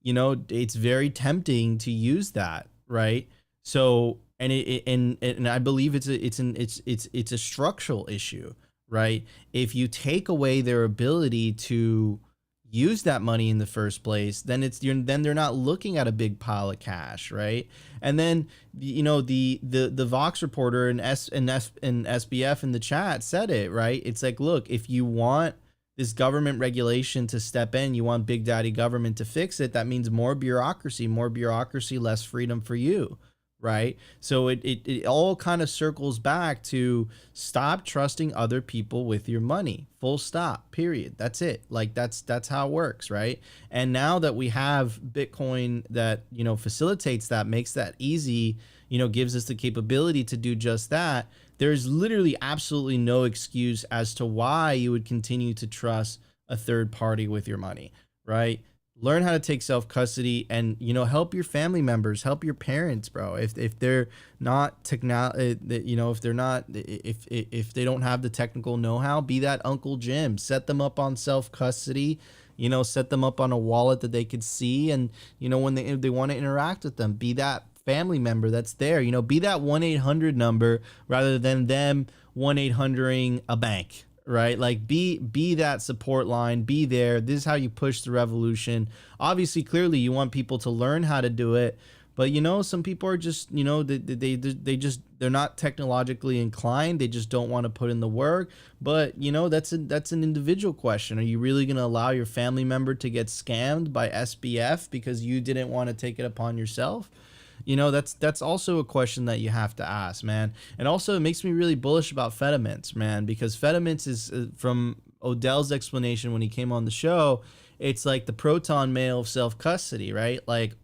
it's very tempting to use that, right? So, and I believe it's a structural issue, right? If you take away their ability to use that money in the first place, then they're not looking at a big pile of cash, right? And then the Vox reporter and SBF in the chat said it, right? It's like, look, if you want this government regulation to step in, you want big daddy government to fix it, that means more bureaucracy, less freedom for you, right? So it all kind of circles back to stop trusting other people with your money. Full stop, period. That's it. Like that's how it works, right? And now that we have Bitcoin that, facilitates that, makes that easy, gives us the capability to do just that, there's literally absolutely no excuse as to why you would continue to trust a third party with your money, right? Learn how to take self-custody and, help your family members, help your parents, bro. If they're not if they don't have the technical know-how, be that Uncle Jim. Set them up on self-custody, set them up on a wallet that they could see. And, when they want to interact with them, be that family member that's there, be that 1-800 number rather than them 1-800ing a bank, right? Like be that support line, be there. This is how you push the revolution. Obviously, clearly you want people to learn how to do it, but some people are just, they're not technologically inclined. They just don't want to put in the work. But that's an individual question. Are you really going to allow your family member to get scammed by SBF because you didn't want to take it upon yourself? That's also a question that you have to ask, man. And also it makes me really bullish about Fedimints, man, because Fedimints is, from Odell's explanation when he came on the show, it's like the proton mail of self-custody, right? Like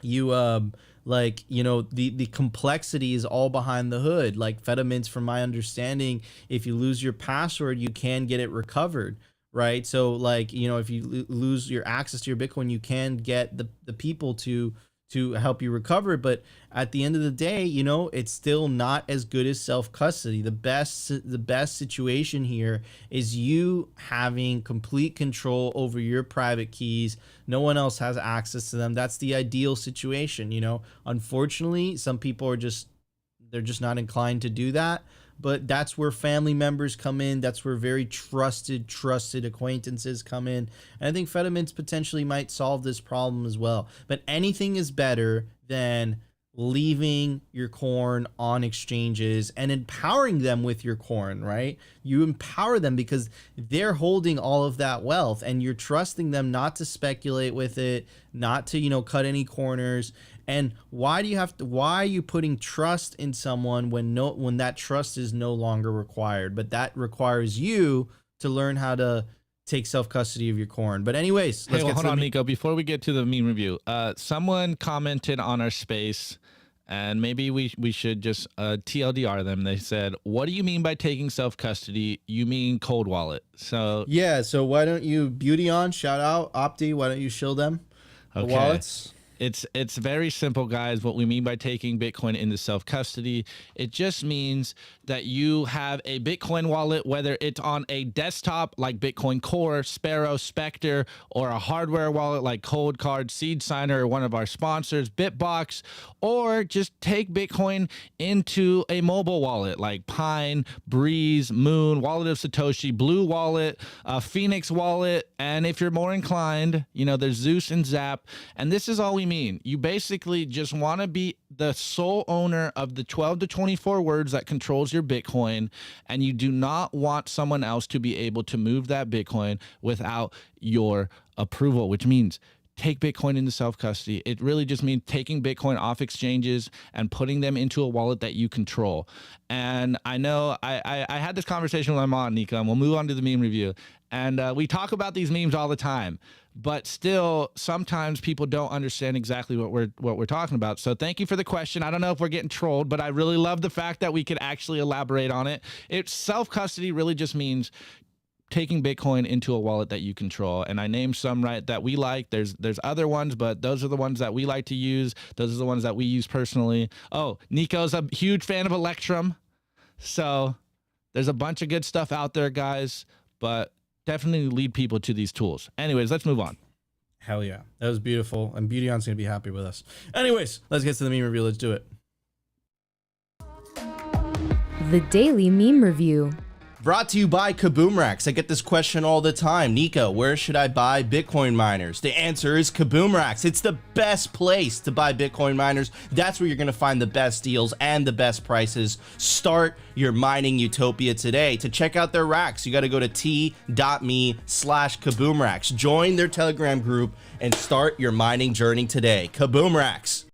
you, the complexity is all behind the hood. Like Fedimints, from my understanding, if you lose your password, you can get it recovered, right? So like, if you lose your access to your Bitcoin, you can get the people to to help you recover. But at the end of the day, you know, it's still not as good as self-custody. The best situation here is you having complete control over your private keys. No one else has access to them. That's the ideal situation, you know. Unfortunately, some people are they're just not inclined to do that. But that's where family members come in. That's where very trusted acquaintances come in. And I think Fedimints potentially might solve this problem as well. But anything is better than leaving your corn on exchanges and empowering them with your corn, right? You empower them because they're holding all of that wealth, and you're trusting them not to speculate with it, not to, you know, cut any corners. And why are you putting trust in someone when that trust is no longer required? But that requires you to learn how to take self-custody of your corn. But anyways, hold on, Nico. Before we get to the meme review, someone commented on our space, and maybe we should just TLDR them. They said, "What do you mean by taking self-custody? You mean cold wallet?" So yeah. So why don't you, Beauty on, shout out Opti? Why don't you shill them the wallets? It's very simple, guys. What we mean by taking Bitcoin into self-custody, it just means that you have a Bitcoin wallet, whether it's on a desktop like Bitcoin Core, Sparrow, Spectre, or a hardware wallet like Cold Card, Seed Signer, or one of our sponsors, Bitbox, or just take Bitcoin into a mobile wallet like Pine, Breeze, Moon, Wallet of Satoshi, Blue Wallet, Phoenix Wallet, and if you're more inclined, you know, there's Zeus and Zap, and this is all we mean. You basically just want to be the sole owner of the 12 to 24 words that controls your Bitcoin, and you do not want someone else to be able to move that Bitcoin without your approval, which means take Bitcoin into self-custody. It really just means taking Bitcoin off exchanges and putting them into a wallet that you control. And I know I had this conversation with my mom, Nico, and we'll move on to the meme review. And we talk about these memes all the time, but still sometimes people don't understand exactly what we're talking about. So thank you for the question. I don't know if we're getting trolled, but I really love the fact that we could actually elaborate on it. It's self-custody really just means taking Bitcoin into a wallet that you control. And I named some, right, that we like. There's other ones, but those are the ones that we like to use. Those are the ones that we use personally. Oh, Nico's a huge fan of Electrum. So there's a bunch of good stuff out there, guys, but definitely lead people to these tools. Anyways, let's move on. Hell yeah. That was beautiful. And Beauty On's going to be happy with us. Anyways, let's get to the meme review. Let's do it. The Daily Meme Review. Brought to you by Kaboomracks. I get this question all the time. Nico, where should I buy Bitcoin miners? The answer is Kaboomracks. It's the best place to buy Bitcoin miners. That's where you're going to find the best deals and the best prices. Start your mining utopia today. To check out their racks, you got to go to t.me/Kaboomracks. Join their Telegram group and start your mining journey today. Kaboomracks.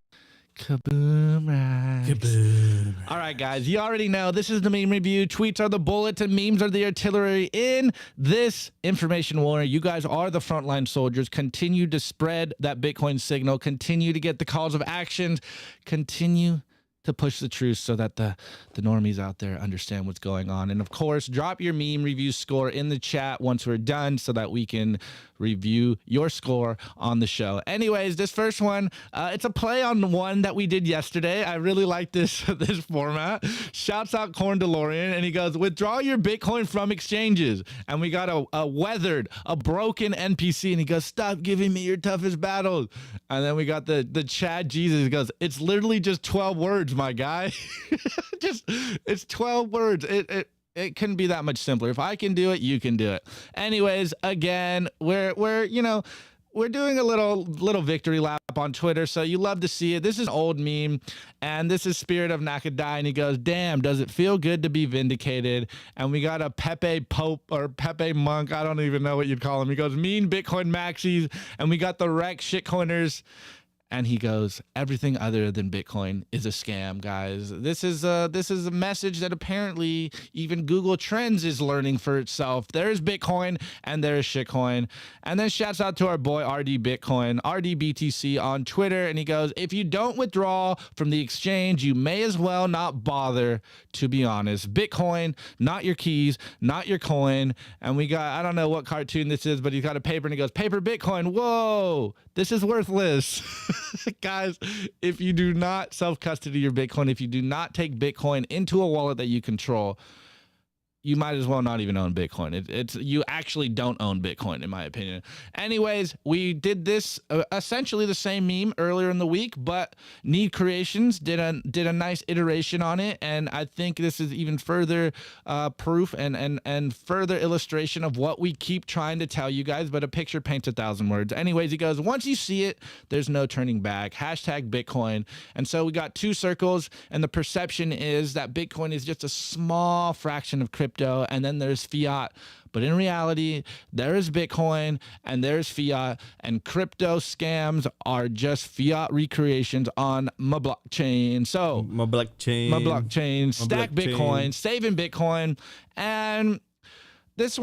Kaboom racks. Kaboom. All right, guys, you already know this is the meme review. Tweets are the bullets and memes are the artillery in this information war. You guys are the frontline soldiers. Continue to spread that Bitcoin signal. Continue to get the calls of action. Continue to push the truth so that the normies out there understand what's going on. And of course, drop your meme review score in the chat once we're done so that we can review your score on the show. Anyways, this first one, it's a play on the one that we did yesterday. I really like this this format. Shouts out Corn DeLorean, and he goes, withdraw your Bitcoin from exchanges. And we got a weathered, a broken NPC, and he goes, stop giving me your toughest battles. And then we got the Chad Jesus. He goes, it's literally just 12 words, my guy. It's 12 words. It couldn't be that much simpler. If I can do it, you can do it. Anyways, again, we're doing a little victory lap on Twitter, so you love to see it. This is an old meme, and this is Spirit of Nakadai, and he goes, damn, does it feel good to be vindicated? And we got a Pepe Pope or Pepe Monk, I don't even know what you'd call him. He goes, mean Bitcoin maxis, and we got the Rex shitcoiners. And he goes, everything other than Bitcoin is a scam, guys. This is a message that apparently even Google Trends is learning for itself. There's Bitcoin and there's shitcoin. And then shouts out to our boy RD Bitcoin, RDBTC on Twitter. And he goes, if you don't withdraw from the exchange, you may as well not bother, to be honest. Bitcoin, not your keys, not your coin. And we got, I don't know what cartoon this is, but he's got a paper and he goes, paper Bitcoin. Whoa, this is worthless. Guys, if you do not self-custody your Bitcoin, if you do not take Bitcoin into a wallet that you control, you might as well not even own Bitcoin. It's you actually don't own Bitcoin, in my opinion. Anyways, we did this essentially the same meme earlier in the week, but Need Creations did a nice iteration on it, and I think this is even further proof and further illustration of what we keep trying to tell you guys. But a picture paints 1,000 words. Anyways, he goes, once you see it, there's no turning back. Hashtag Bitcoin. And so we got 2 circles, and the perception is that Bitcoin is just a small fraction of crypto, and then there's fiat. But in reality, there is Bitcoin and there's fiat, and crypto scams are just fiat recreations on my blockchain. So My blockchain. stack Bitcoin, saving Bitcoin. And this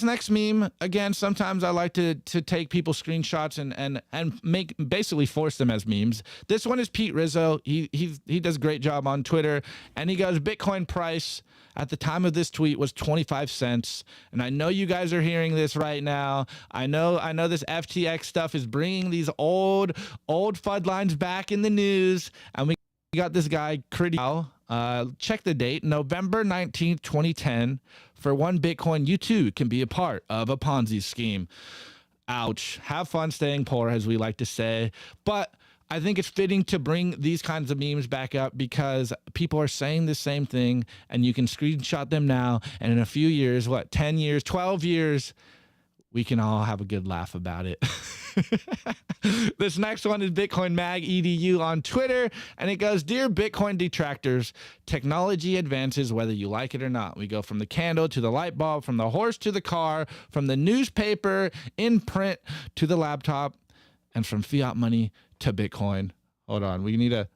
next meme, again, sometimes I like to take people's screenshots and make basically force them as memes. This one is Pete Rizzo. He does a great job on Twitter, and he goes, Bitcoin price at the time of this tweet was 25 cents. And I know you guys are hearing this right now. I know this FTX stuff is bringing these old FUD lines back in the news. And we got this guy, check the date, November 19th, 2010. For 1 Bitcoin, you too can be a part of a Ponzi scheme. Ouch. Have fun staying poor, as we like to say. But I think it's fitting to bring these kinds of memes back up because people are saying the same thing, and you can screenshot them now. And in a few years, 10 years, 12 years, we can all have a good laugh about it. This next one is Bitcoin Mag EDU on Twitter, and it goes, Dear Bitcoin detractors, technology advances whether you like it or not. We go from the candle to the light bulb, from the horse to the car, from the newspaper in print to the laptop, and from fiat money to Bitcoin. Hold on, we need to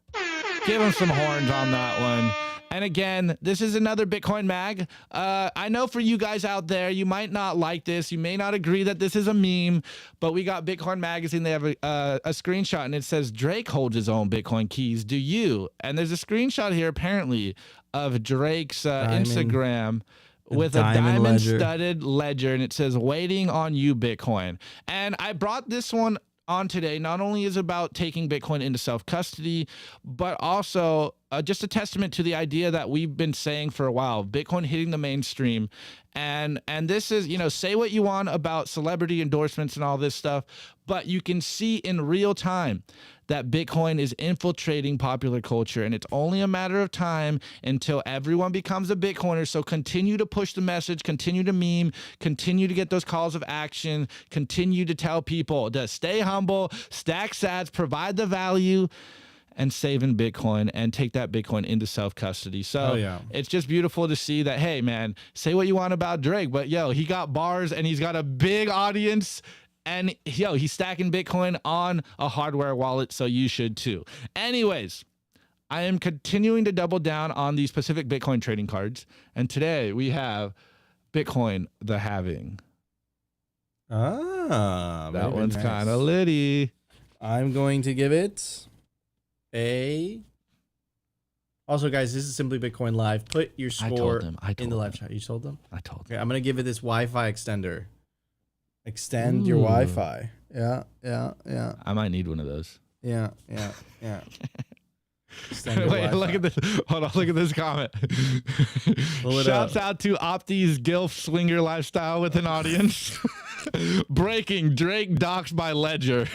give him some horns on that one. And again, this is another Bitcoin Mag. I know for you guys out there, you might not like this. You may not agree that this is a meme, but we got Bitcoin Magazine. They have a screenshot, and it says, Drake holds his own Bitcoin keys. Do you? And there's a screenshot here, apparently, of Drake's Instagram with a diamond-studded ledger, and it says, waiting on you, Bitcoin. And I brought this one on today. Not only is about taking Bitcoin into self-custody, but also just a testament to the idea that we've been saying for a while, Bitcoin hitting the mainstream. And this is, say what you want about celebrity endorsements and all this stuff, but you can see in real time that Bitcoin is infiltrating popular culture, and it's only a matter of time until everyone becomes a Bitcoiner. So continue to push the message, continue to meme, continue to get those calls of action, continue to tell people to stay humble, stack sats, provide the value, and save in Bitcoin and take that Bitcoin into self-custody. So It's just beautiful to see that, hey, man, say what you want about Drake, but he got bars and he's got a big audience. And he's stacking Bitcoin on a hardware wallet, so you should too. Anyways, I am continuing to double down on these specific Bitcoin trading cards. And today we have Bitcoin the Halving. That one's nice. Kind of litty. I'm going to give it a... Also, guys, this is Simply Bitcoin Live. Put your score in the live chat. You told them? I told them. Okay, I'm going to give it this Wi-Fi extender. Extend your Wi-Fi. Yeah. I might need one of those. Yeah. Wait, look at this. Hold on, look at this comment. Shouts out to Opti's Gilf Swinger Lifestyle with an audience. Breaking, Drake doxed by Ledger.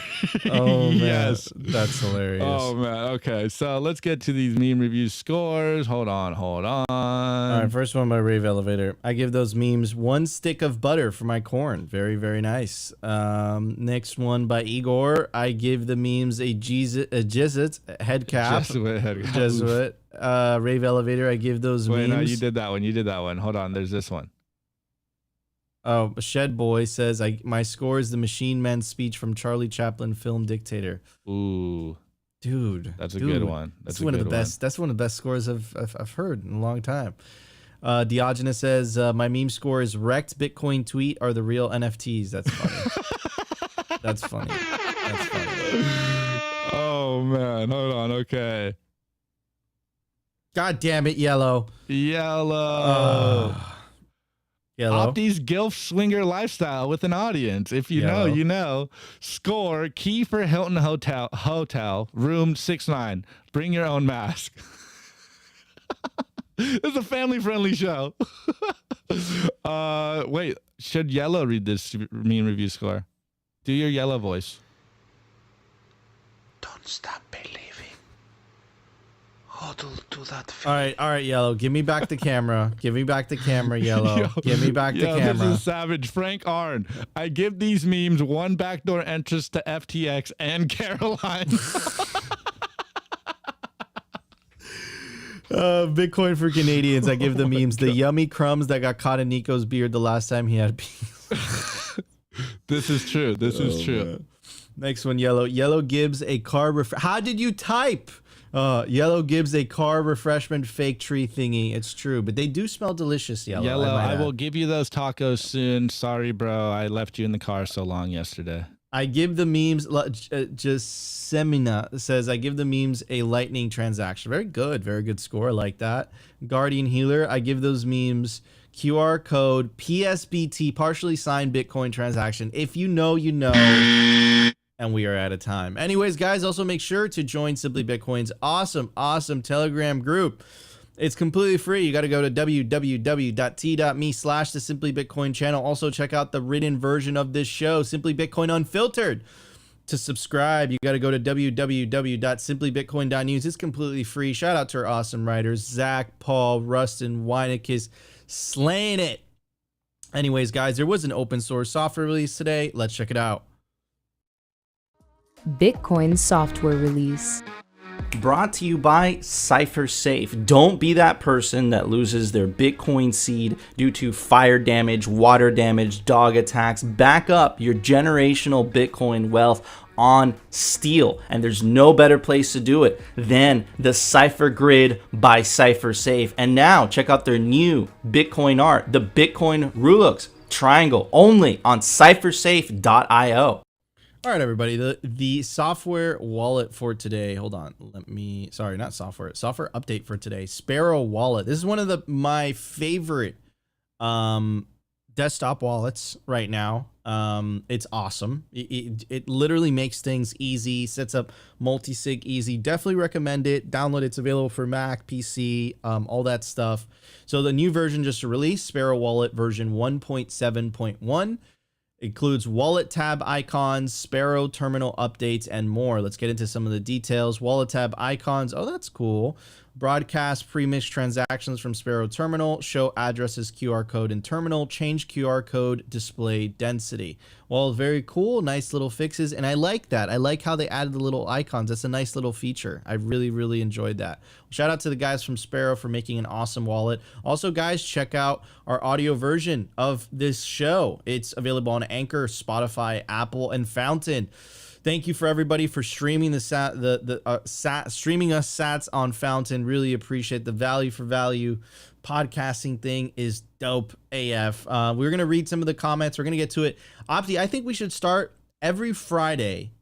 Oh, man. Yes. That's hilarious. Oh, man. Okay, so let's get to these meme review scores. Hold on. All right, first one by Rave Elevator. I give those memes 1 stick of butter for my corn. Very, very nice. Next one by Igor. I give the memes a Jesuit head cap. Jesuit. Rave Elevator. I give those memes. Wait, no, you did that one. Hold on, there's this one. Oh, Shed Boy says, my score is the Machine Man speech from Charlie Chaplin film Dictator. Ooh. Dude. That's a good one. That's one of the best. That's one of the best scores I've heard in a long time. Diogenes says, my meme score is wrecked Bitcoin tweet are the real NFTs. That's funny. That's funny. Oh, man. Hold on. Okay. God damn it, Yellow. Yellow. Opti's Gilf Swinger Lifestyle with an audience. If you know, you know. Score, key for Hilton Hotel, room 69. Bring your own mask. It's a family-friendly show. Wait, should Yellow read this meme review score? Do your Yellow voice. Don't stop believing. Huddle to that. All right, Yellow. Give me back the camera. Give me back the camera, Yellow. Give me back the camera. This is savage. Frank Arn. I give these memes one backdoor entrance to FTX and Caroline. Bitcoin for Canadians. I give the memes the yummy crumbs that got caught in Nico's beard the last time he had peas. This is true. This is true. Man. Next one, Yellow. Yellow gives a carb. How did you type? Yellow gives a carb refreshment fake tree thingy. It's true, but they do smell delicious, Yellow. Yellow, I will give you those tacos soon. Sorry, bro. I left you in the car so long yesterday. I give the memes, just Semina says, I give the memes a lightning transaction. Very good score. I like that. Guardian Healer, I give those memes QR code, PSBT, partially signed Bitcoin transaction. If you know, you know. And we are out of time. Anyways, guys, also make sure to join Simply Bitcoin's awesome Telegram group. It's completely free. You got to go to www.t.me/the Simply Bitcoin channel. Also, check out the written version of this show, Simply Bitcoin Unfiltered. To subscribe, you got to go to www.simplybitcoin.news. It's completely free. Shout out to our awesome writers, Zach, Paul, Rustin, Weinickus, slaying it. Anyways, guys, there was an open source software release today. Let's check it out. Bitcoin software release. Brought to you by CypherSafe. Don't be that person that loses their Bitcoin seed due to fire damage, water damage, dog attacks. Back up your generational Bitcoin wealth on steel. And there's no better place to do it than the Cypher Grid by CypherSafe. And now check out their new Bitcoin art, the Bitcoin Rulux triangle, only on CypherSafe.io. All right, everybody, the software wallet for today. Hold on. Software update for today. Sparrow wallet. This is one of my favorite desktop wallets right now. It's awesome. It literally makes things easy, sets up multi-sig easy. Definitely recommend it. Download it. It's available for Mac, PC, all that stuff. So the new version just released, Sparrow wallet version 1.7.1. Includes wallet tab icons, Sparrow terminal updates, and more. Let's get into some of the details. Wallet tab icons. Oh, that's cool. Broadcast pre-mix transactions from Sparrow terminal. Show addresses, QR code in terminal. Change QR code display density. Well, very cool. Nice little fixes. And I like that. I like how they added the little icons. That's a nice little feature. I really enjoyed that. Shout out to the guys from Sparrow for making an awesome wallet. Also, guys, check out our audio version of this show. It's available on Anchor, Spotify, Apple, and Fountain. Thank you for everybody for streaming streaming us sats on Fountain. Really appreciate the value for value. Podcasting thing is dope AF. We're gonna read some of the comments. We're gonna get to it. Opti, I think we should start every Friday.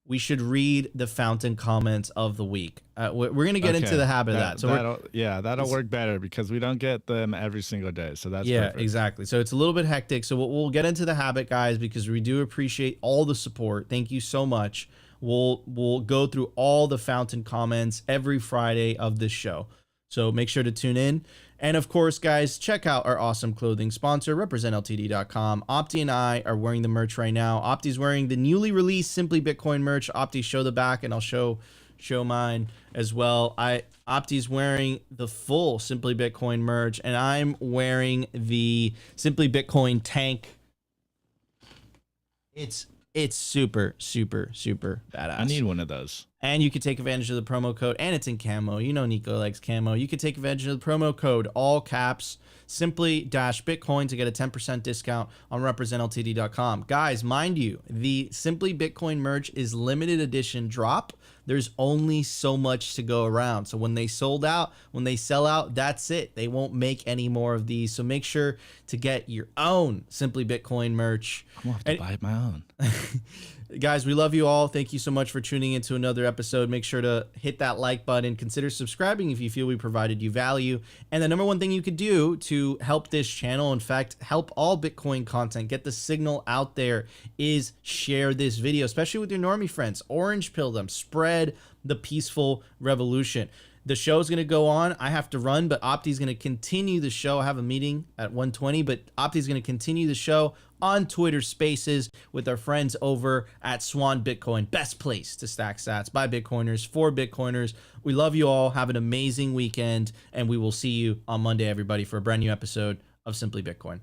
We should read the Fountain comments of the week. We're going to get into the habit of that. So that'll work better because we don't get them every single day. So that's perfect. Exactly. So it's a little bit hectic. So we'll get into the habit, guys, because we do appreciate all the support. Thank you so much. We'll go through all the Fountain comments every Friday of this show. So make sure to tune in. And of course, guys, check out our awesome clothing sponsor, representltd.com. Opti and I are wearing the merch right now. Opti's wearing the newly released Simply Bitcoin merch. Opti, show the back, and I'll show mine as well. Opti's wearing the full Simply Bitcoin merch, and I'm wearing the Simply Bitcoin tank. It's super badass. I need one of those. And you can take advantage of the promo code, and it's in camo. You know Nico likes camo. You can take advantage of the promo code, all caps, simply-bitcoin to get a 10% discount on representltd.com. Guys, mind you, the Simply Bitcoin merch is limited edition drop. There's only so much to go around. So when they sell out, that's it. They won't make any more of these. So make sure to get your own Simply Bitcoin merch. I'm going to have to buy my own. Guys, we love you all. Thank you so much for tuning into another episode. Make sure to hit that like button. Consider subscribing if you feel we provided you value. And the number one thing you could do to help this channel, in fact, help all Bitcoin content, get the signal out there, is share this video, especially with your normie friends. Orange pill them. Spread the peaceful revolution. The show is going to go on. I have to run, but Opti's going to continue the show. I have a meeting at 1:20, but Opti's going to continue the show on Twitter Spaces with our friends over at Swan Bitcoin. Best place to stack sats by Bitcoiners for Bitcoiners. We love you all. Have an amazing weekend, and we will see you on Monday, everybody, for a brand new episode of Simply Bitcoin.